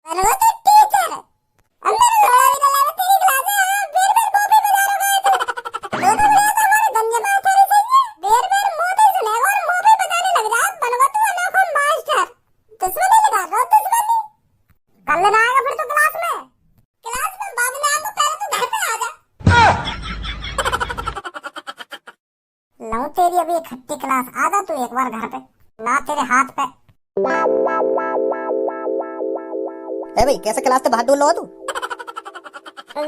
अरे वो तो टीचर अंदर लड़ा भी ना लगा तेरी क्लास है बेर बेर मोपे बजा रहा है दोनों बड़े तो हमारे गंजे मास्टर ही सही है बेर बेर मोपे सुनेगा और मोपे बजाने लग जा बनवा तू अनोखा मास्टर दुश्मनी लगा रहा दुश्मनी कल ना आएगा फिर तो क्लास में बाद में आएगा पहले तो घर पे आ जा लाऊं तेरी अभी एक खट्टी क्लास आ जा तू एक बार घर पे ना तेरे हाथ पे ए भाई कैसे क्लास से बाहर डोल रहा तू?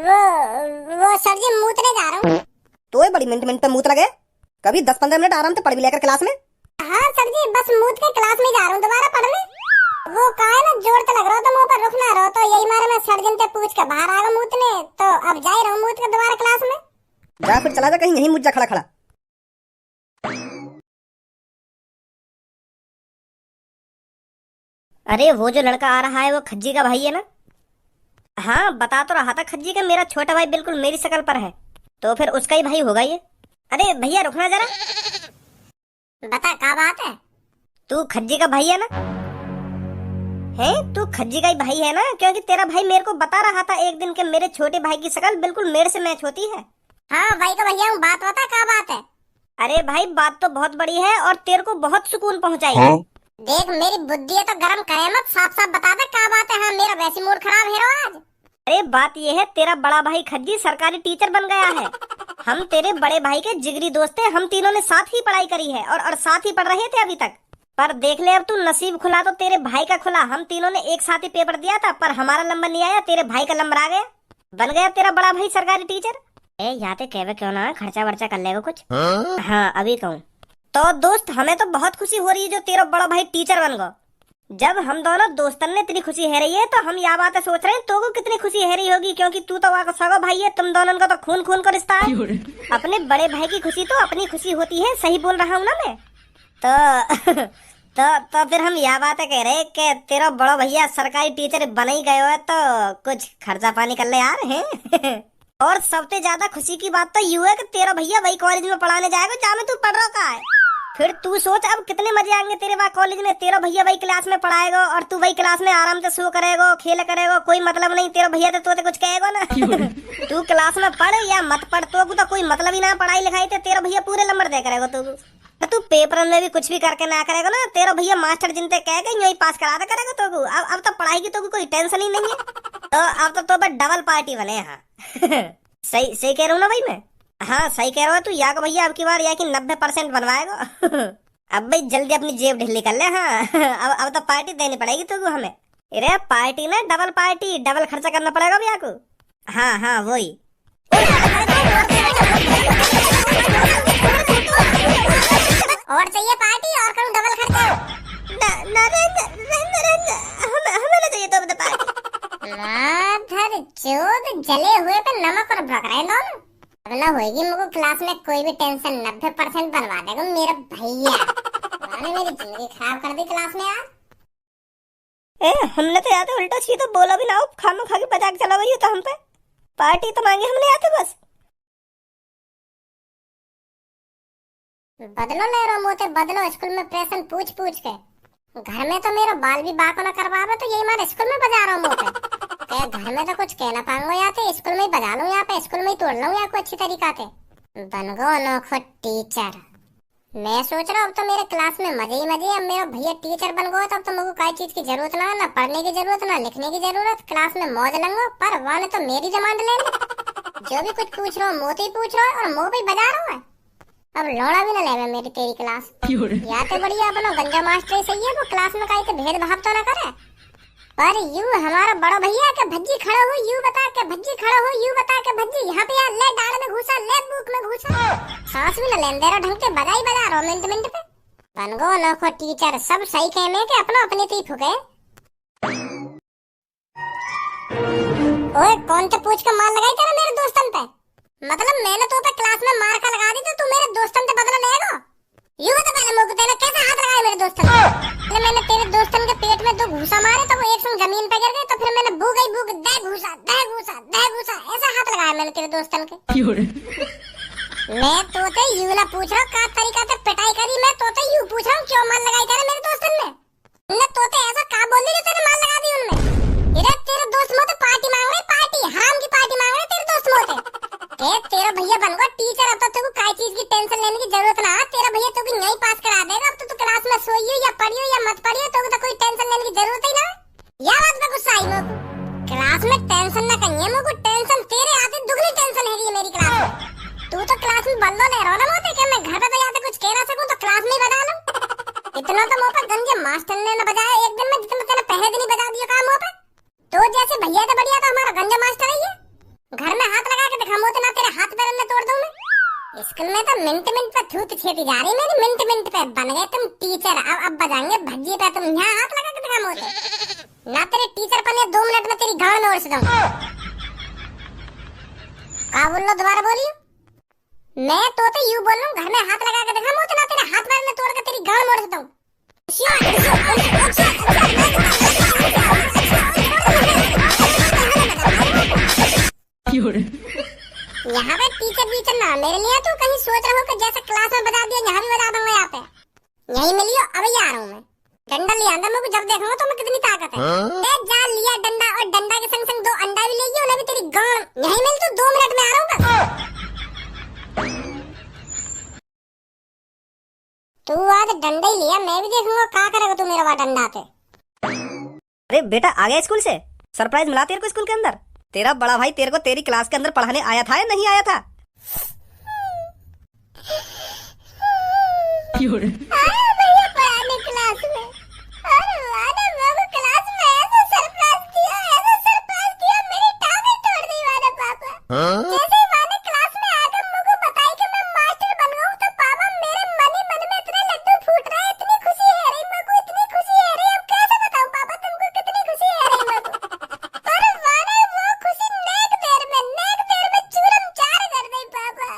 वो सर जी मूतने जा रहा हूँ। तो बड़ी मिनट पे मूत लगे कभी 10-15 मिनट आराम से पढ़ भी लेकर क्लास में। हाँ सर जी बस मूत के क्लास में जा रहा हूँ दोबारा पढ़ने। वो कहा है ना जोर तो लग रहा तो मुंह पर रुक ना रहो तो यही मारे मैं सर्जन से पूछ के बाहर आ गया मूतने तो अब जा ही रहा हूँ मूत के दोबारा क्लास में। जा फिर चला जा कहीं यहीं मुझ जा खड़ा खड़ा। अरे वो जो लड़का आ रहा है वो खज्जी का भाई है ना? हाँ बता तो रहा था खज्जी का मेरा छोटा भाई बिल्कुल मेरी शक्ल पर है तो फिर उसका ही भाई होगा ये। अरे भैया रुकना जरा। बता क्या बात है? तू खज्जी का भाई है ना? है तू खज्जी का ही भाई है ना? क्योंकि तेरा भाई मेरे को बता रहा था एक दिन के मेरे छोटे भाई की शक्ल बिल्कुल मेरे से मैच होती है। हाँ भाई का भैया हूँ बात बता क्या बात है? अरे भाई बात तो बहुत बड़ी है और तेरे को बहुत सुकून पहुँचाएगी। देख मेरी बुद्धि है तो गरम करे मत साफ साफ बता दे क्या बात है। हाँ मेरा वैसी मूड खराब है आज। अरे बात ये है तेरा बड़ा भाई खज्जी सरकारी टीचर बन गया है। हम तेरे बड़े भाई के जिगरी दोस्त हैं। हम तीनों ने साथ ही पढ़ाई करी है और साथ ही पढ़ रहे थे अभी तक। पर देख ले अब तू नसीब खुला तो तेरे भाई का खुला। हम तीनों ने एक साथ ही पेपर दिया था पर हमारा नंबर नहीं आया तेरे भाई का नंबर आ गया। बन गया तेरा बड़ा भाई सरकारी टीचर। ए यहाँ पे कहवे क्यों ना खर्चा वर्चा कर लेगा कुछ। हाँ अभी कहूँ तो दोस्त हमें तो बहुत खुशी हो रही है जो तेरा बड़ा भाई टीचर बन गया। जब हम दोनों दोस्तन ने इतनी खुशी है रही है तो हम यह बात सोच रहे हैं तो को कितनी खुशी है रही होगी क्योंकि तू तो वहाँ का सगा भाई है। तुम दोनों का तो खून खून का रिश्ता है। अपने बड़े भाई की खुशी तो अपनी खुशी होती है। सही बोल रहा हूँ ना मैं? तो तो फिर हम यह बात कह रहे कि तेरा बड़ा भैया सरकारी टीचर बन ही गए हो तो कुछ खर्चा पानी कर ले यार है। और सबसे ज्यादा खुशी की बात तो यू है कि तेरा भैया वही कॉलेज में पढ़ाने जाएगा जहाँ में तू पढ़ रहा है। फिर तू सोच अब कितने मजे आएंगे तेरे वहाँ कॉलेज में। तेरा भैया वही क्लास में पढ़ाएगा और तू वही क्लास में आराम से सो करेगा खेल करेगा। कोई मतलब नहीं तेरा भैया तो कुछ कहेगा ना। तू क्लास में पढ़ या मत पढ़ तो कोई मतलब ही ना पढ़ाई लिखाई थे। तेरा भैया पूरे नंबर दे करेगा तू पेपर में भी कुछ भी करके ना करेगा ना तेरा भैया मास्टर जिनते कहेगा यही पास करा दे करेगा तो अब तो पढ़ाई की तो कोई टेंशन ही नहीं है। तो अब तो बस डबल पार्टी बने। हाँ सही सही कह रहा हूँ ना भाई मैं? हाँ सही कह रहा है तू। या को भैया अब की बार या कि 90% बनवाएगा। अब भाई जल्दी अपनी जेब ढीली कर ले। हाँ अब तो पार्टी देनी पड़ेगी तुझको हमें। अरे पार्टी ना डबल पार्टी डबल खर्चा करना पड़ेगा भैया को। हाँ हाँ वही। और चाहिए पार्टी और करूँ डबल खर्चा? हमें ना चाहिए तो पार्टी। धर चोद जले हुए पे नमक और भग रहे दोनों। अब ना होगी मुझको क्लास में कोई भी टेंशन 90% बनवा देगा मेरा भैया। उन्होंने मेरी जिंदगी खराब कर दी क्लास में यार। हमने तो याद है उल्टा सीधा बोला भी ना हो खाना खा के मजाक चला गई हो तो हम पे पार्टी तो मांगी हमने आते बस। बदलो ले रो मोते बदलो स्कूल में प्रेशन पूछ पूछ के। घर में तो मेरा बाल भी बाको ना करवावे तो यही मारे स्कूल में बजा रहा हूँ मोते। घर में तो कुछ कहना पाऊंगा यहाँ पे स्कूल में ही बजा लूँ। यहाँ पे स्कूल में ही तोड़ लूँ यहाँ को अच्छी तरीका से। बन गो अनोखा टीचर। मैं सोच रहा हूँ अब तो मेरे क्लास में मजे ही मजे। अब मेरा भैया टीचर बन गया तब तो मुझे कोई चीज की जरूरत ना पढ़ने की जरूरत ना लिखने की जरूरत। क्लास में मौज लंगो पर वाले तो मेरी डिमांड लेने। जो भी कुछ पूछ रहा हूँ मोते ही पूछ रहा है और मुँह भी बजा रहा है। अब लौड़ा भी ना लेवे मेरी तेरी क्लास। या तो बढ़िया अपना गंजा मास्टर ही सही है वो क्लास में कहीं भेदभाव तो ना करे। पर यू हमारा बड़ा भैया के भज्जी खड़ा हो यू बता के भज्जी खड़ा हो यू बता के भज्जी यहाँ पे यार ले डाल में घुसा ले बुक में घुसा। सांस भी न लेन दे रहा ढंग के बजा ही बजा रहा मिनट मिनट पे। बन गो अनोखा टीचर। सब सही कहने के अपना अपने से ही फुके। ओए कौन से पूछ के मार लगाई तेरा मेरे दोस्तन पे? मतलब मैंने तो पे क्लास में मार का लगा दी तो तू मेरे दोस्तन से बदला लेगा? यू बता पहले मुझे तेने कैसे हाथ लगाया मेरे दोस्तन पे? मैंने तेरे दोस्तन के पेट में 2 घूसा मारे तो वो एक संग जमीन पे गिर गए तो फिर मैंने बू गई दे घूसा ऐसा हाथ लगाया मैंने तेरे दोस्तन के। मैं तोते यू ना पूछ रहा का तरीका से पिटाई करी। मैं तोते यू पूछ रहा हूँ क्यों मार लगाई तेरे मेरे दोस्तन में? तोते ऐसा का बोल दी जो तेरे मार लगा दी उनमें? इधर इतना तो मुंह पे गंजे मास्टर ने न बजाया एक दिन में जितना तेने पहले दिन ही बजा दिया काम मुंह पे। तो जैसे भैया तो बढ़िया तो हमारा गंजा मास्टर है ये। घर में हाथ लगा के दिखा मुंह ना तेरे हाथ पैर में तोड़ दूं मैं। स्कूल में तो मिनट मिनट पे थूत छेती जा रही मेरी, मिनट मिनट पे बन गए तुम टीचर। अब बजाएंगे भज्जी पे, तुम यहाँ हाथ लगा के दिखा मुंह से ना। तेरे टीचर बने 2 मिनट में तेरी गांड में उड़ दूं। का बोल लो, दोबारा बोलियो। मैं तो यूं बोल रहा हूँ, घर में हाथ लगा के दिखा मुंह ना तेरे हाथ पैर में तोड़ के तेरी गांड मोड़ देता हूँ। यहाँ पे टीचर ना मेरे लिए तू कहीं सोच रहा हो कि जैसे क्लास में बता दिया यहाँ भी बता दूंगा। यहाँ पे यही मिलियो, अभी आ रहा हूँ मैं। डंडा लिया अंदर मुझे जब देखूंगा तो मैं कितनी ताकत है। जा लिया डंडा, और डंडा के संग संग 2 अंडा भी ले गया, उन्हें भी तेरी गांड यही मिल। तू 2 मिनट में आ रहा हूँ। तू आज डंडा ही लिया, मैं भी देखूंगा क्या करेगा तू मेरा डंडा पे। अरे बेटा आ गया स्कूल से? सरप्राइज मिला तेरे को स्कूल के अंदर? तेरा बड़ा भाई तेरे को तेरी क्लास के अंदर पढ़ाने आया था या नहीं आया था? आया भैया पढ़ाने क्लास में। अरे वादा बाबू क्लास में ऐसा सरप्राइज दिया मेरी टांगें तोड़ दी वादा पापा। जैसे ही माने क्लास में आकर मुझे बताई कि मैं मास्टर बन गया हूं, तो पापा मेरे मन ही मन में इतने लड्डू फूट रहे, इतनी खुशी है रही मुझे, इतनी खुशी है रही। अब कैसे बताऊं पापा तुमको कितनी खुशी है रही मुझे। पर वादा वो खुशी नेक देर में चूरम चार कर दी पापा।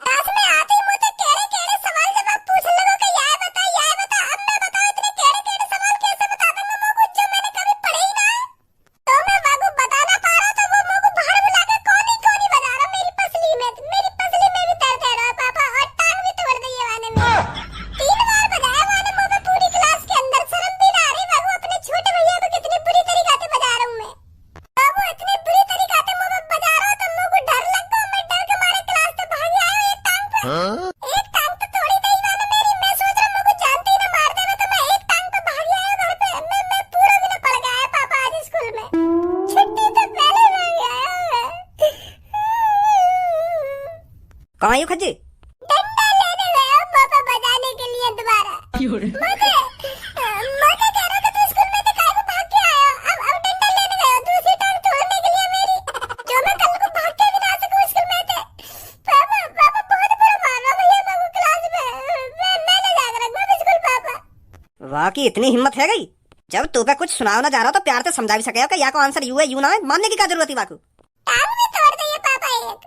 क्लास में आते ही मुझे केड़े सवाल जवाब पूछने लगो कि यह बता। अब मैं बताऊं इतने केड़े सवाल कैसे बता दूंगा मुझको, जो मैंने कभी पढ़े ही ना है। तो मैं बाबू बता ना पा रहा, तो वो मुझको बाहर बुला के कोनी बजा रहा मेरी पसली में भी दर्द है रहा पापा, और टांग भी तोड़ दी है वाने में। 3 बार बजाया वाने मुंह में पूरी क्लास के अंदर। शर्म भी ना आ रही बाबू, अपने छोटे भैया को कितनी बुरी तरीके से बजा रहा हूं मैं। बाबू इतनी बुरी तरीके से मुंह में बजा रहा हूं तो मुझको डर लगता है। मैं डर के मारे क्लास से भाग आया हूं। एक टांग तो तोड़ी नहीं वाने मेरी। मैं सोच रहा मुझको जानते ही ना मार देवे, तो मैं एक टांग पे भाग आया घर पे। मैं पूरा भी ना पड़ गया पापा आज स्कूल में। छुट्टी तो पहले भाग आया मैं। कहाँ आयु खज्जी? डंडा लेने गया पापा बजाने के लिए दोबारा। मुझे कह रहा था तू स्कूल में तो काहे को भाग के आया। अब डंडा लेने गया दूसरी टांग तोड़ने के लिए मेरी, जो मैं कल को भाग के भी ना सकूं स्कूल में थे। पापा बहुत बुरा मार रहा भैया मुझको क्लास में। मैं नहीं जाकर रखूंगा स्कूल पापा। वाह की इतनी हिम्मत है गई। जब तू पे कुछ सुनाओ ना जा रहा तो प्यार से समझा भी सके कि या को आंसर यू है यू ना है, मानने की क्या जरूरत है वाकू? टांग भी तोड़ दी है पापा एक।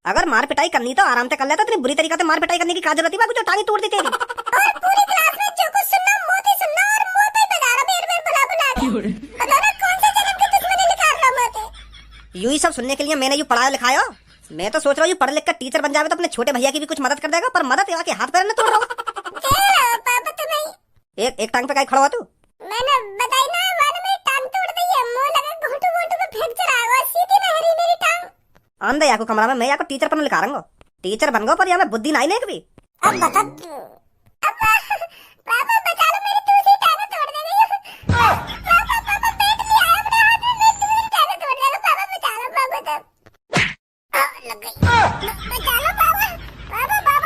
अगर मार पिटाई करनी तो आराम से कर लेता, इतनी बुरी तरीके से मार पिटाई करने की क्या जरूरत है वाकू, जो टांगी तोड़ दी तेरी। और पूरी क्लास में जो कुछ सुनना मोती सुनना, और मुंह पे बजा रहा बेर बुला के। पता ना कौन से जन्म की दुश्मनी निकाल रहा मोती। यू ही सब सुनने के लिए मैंने यू पढ़ाया लिखाया। मैं तो सोच रहा हूँ पढ़ लिख कर टीचर बन जावे तो अपने छोटे भैया की भी कुछ मदद कर देगा, पर मदद यहाँ के हाथ पैर में तोड़ रहा हूँ। पापा तुम्हें एक टांग पे काय खड़ा हुआ तू? मैंने बताई ना वाने मेरी टांग तोड़ दी है। मुंह लगा घोंटू पे फ्रैक्चर आ गया, सीधी नहीं रही मेरी टांग। आंदे या को कमरा में मैं या को टीचर पर लिखा रंगो। टीचर बन गो पर यहाँ में बुद्धि नहीं लेक भी। अब बता पापा बचा लो, मेरी दूसरी टांग तोड़ दे गई। पापा पेट लिया है अपने हाथ में, मेरी दूसरी टांग तोड़ देगा। पापा बचा लो पापा। तब लग गई। बचा लो पापा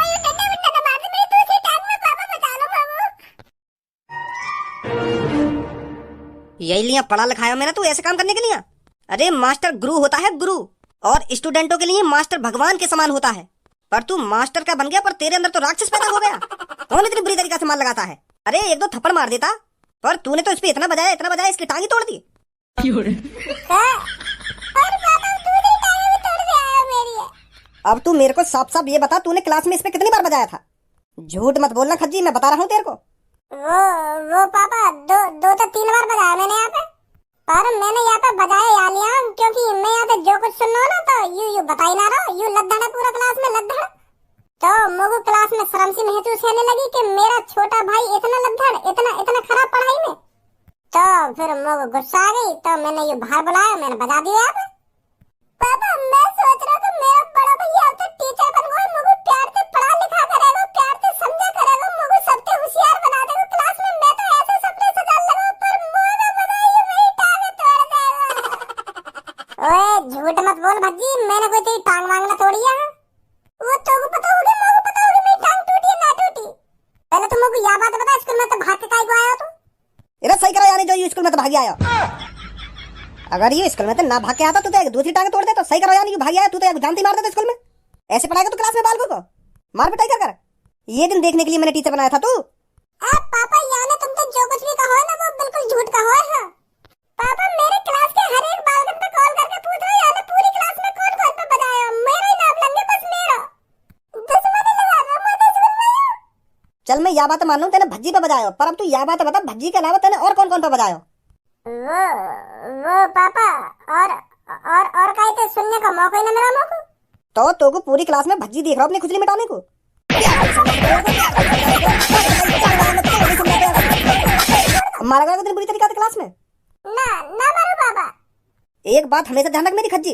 ये डंडा वंडा ना मार दे मेरी दूसरी टांग में। पापा बचा लो पापा। यही लिया पढ़ा लिखाया मैंने तू ऐसे काम करने के लिए? अरे मास्टर गुरु होता है गुरु, और स्टूडेंटों के लिए मास्टर भगवान के समान होता है। पर तू मास्टर का बन गया, पर तेरे अंदर तो राक्षस पैदा हो गया। कौन इतनी बुरी तरीके से मार लगाता है? अरे 1-2 थप्पड़ मार देता, पर तूने तो इस पे इतना बजाया इसकी टांगी तोड़ दी। अब तू मेरे को साफ साफ ये बता, तूने क्लास में इस पे कितनी बार बजाया था? झूठ मत बोलना खज्जी, मैं बता रहा हूँ तेरे को। वो पापा 2 तो 3 बार बजाया मैंने यहाँ पे। पर मैंने यहाँ पे बजाया या लिया, क्योंकि मैं यहाँ पे जो कुछ सुन रहा हूँ ना तो यू बता ही ना रहा। यू लद्दड़ है पूरा क्लास में, लद्दड़। तो मुझे क्लास में शर्म सी महसूस होने लगी कि मेरा छोटा भाई इतना लद्दड़, इतना खराब पढ़ाई में। तो फिर मुझे गुस्सा आ गई, तो मैंने ये बाहर बुलाया, मैंने बजा दिया यहाँ पे। पापा मैं सोच रहा था मेरा बड़ा भैया अब तो टीचर बन गया, मुझे प्यार से पढ़ा लिखा करेगा, प्यार से समझा करेगा, मुझे सबसे होशियार बना देगा क्लास में। मैं तो ऐसे सपने सजा लगा, पर मुझे बताइए मेरी टांग तोड़ देगा। ओए झूठ मत बोल भज्जी, मैंने कोई तेरी टांग वांग ना तोड़ी है। वो तो को पता होगी, मुझे पता होगी मेरी टांग टूटी है ना टूटी। पहले को यह बात बता, स्कूल में तो भाग के काहे को आया तू? इधर सही करा यानी जो ये स्कूल में तो भागी आया। अगर ये स्कूल में तो ना भाग के आता तो एक दूसरी टांग तोड़ दे। तो सही करो यानी भागी आया, तू तो जानती मार देता स्कूल में। ऐसे पढ़ाएगा तो क्लास में बालकों को मार पिटाई कर कर। ये दिन देखने के लिए मैंने टीचर बनाया था तू। पापा यानी तुम तो जो कुछ भी कहो ना वो बिल्कुल झूठ कहो है। पापा मेरे क्लास के हर एक बालक पे कॉल करके पूछो यानी पूरी क्लास में कौन कौन पे बजाया, मेरा ही नाम लेंगे बस मेरा। दुश्मनी लगा रहा मैं तो स्कूल में। चल मैं यह बात मान लूं तेने भज्जी पे बजाया, पर अब तू यह बात बता भज्जी के अलावा तेने और कौन कौन पे बजाया? वो पापा और कहीं तो सुनने का मौका ही ना मिला मुझको। तो को पूरी क्लास में भज्जी देख रहा हूं अपनी खुजली मिटाने को। मारा गया तेरे बुरी तरीका से क्लास में। ना मारो पापा। एक बात हमेशा ध्यान रख मेरी खज्जी,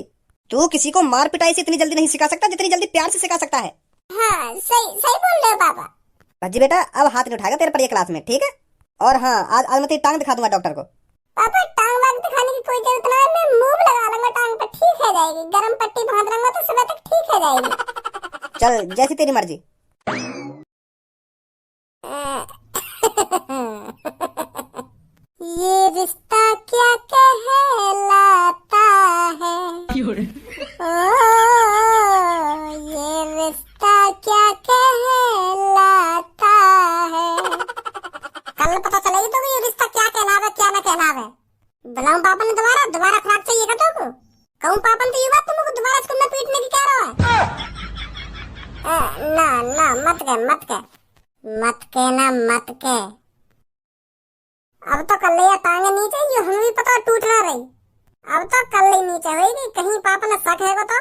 तू किसी को मार पिटाई से इतनी जल्दी नहीं सिखा सकता जितनी जल्दी प्यार से सिखा सकता है। हाँ सही बोल रहे हो पापा। भज्जी बेटा अब हाथ नहीं उठाएगा तेरे पर ये क्लास में, ठीक है? और हाँ आज मैं तेरी टांग दिखा दूंगा डॉक्टर को। पापा टांग वांग दिखाने की कोई जरूरत नहीं है, मैं मूव लगा लूंगा टांग पे, ठीक है जाएगी। गरम पट्टी बांध लूंगा तो सुबह तक ठीक है जाएगी। चल जैसी तेरी मर्जी। ये रिश्ता क्या कहलाता है, ओ ये रिश्ता क्या कहलाता है। कल पता चलेगी तो ये रिश्ता क्या कहलावे क्या ना कहलावे। बुलाऊं पापा ने दोबारा खुराक चाहिए का तो को कहूं पापा ने तो ये बात तुमको दोबारा स्कूल में पीटने की कह रहा है। ना मत के अब तो कल या टांगे नीचे ये हमें भी पता टूट ना रही। अब तो कल ही नीचे होगी, कहीं पापा ने शक है को तो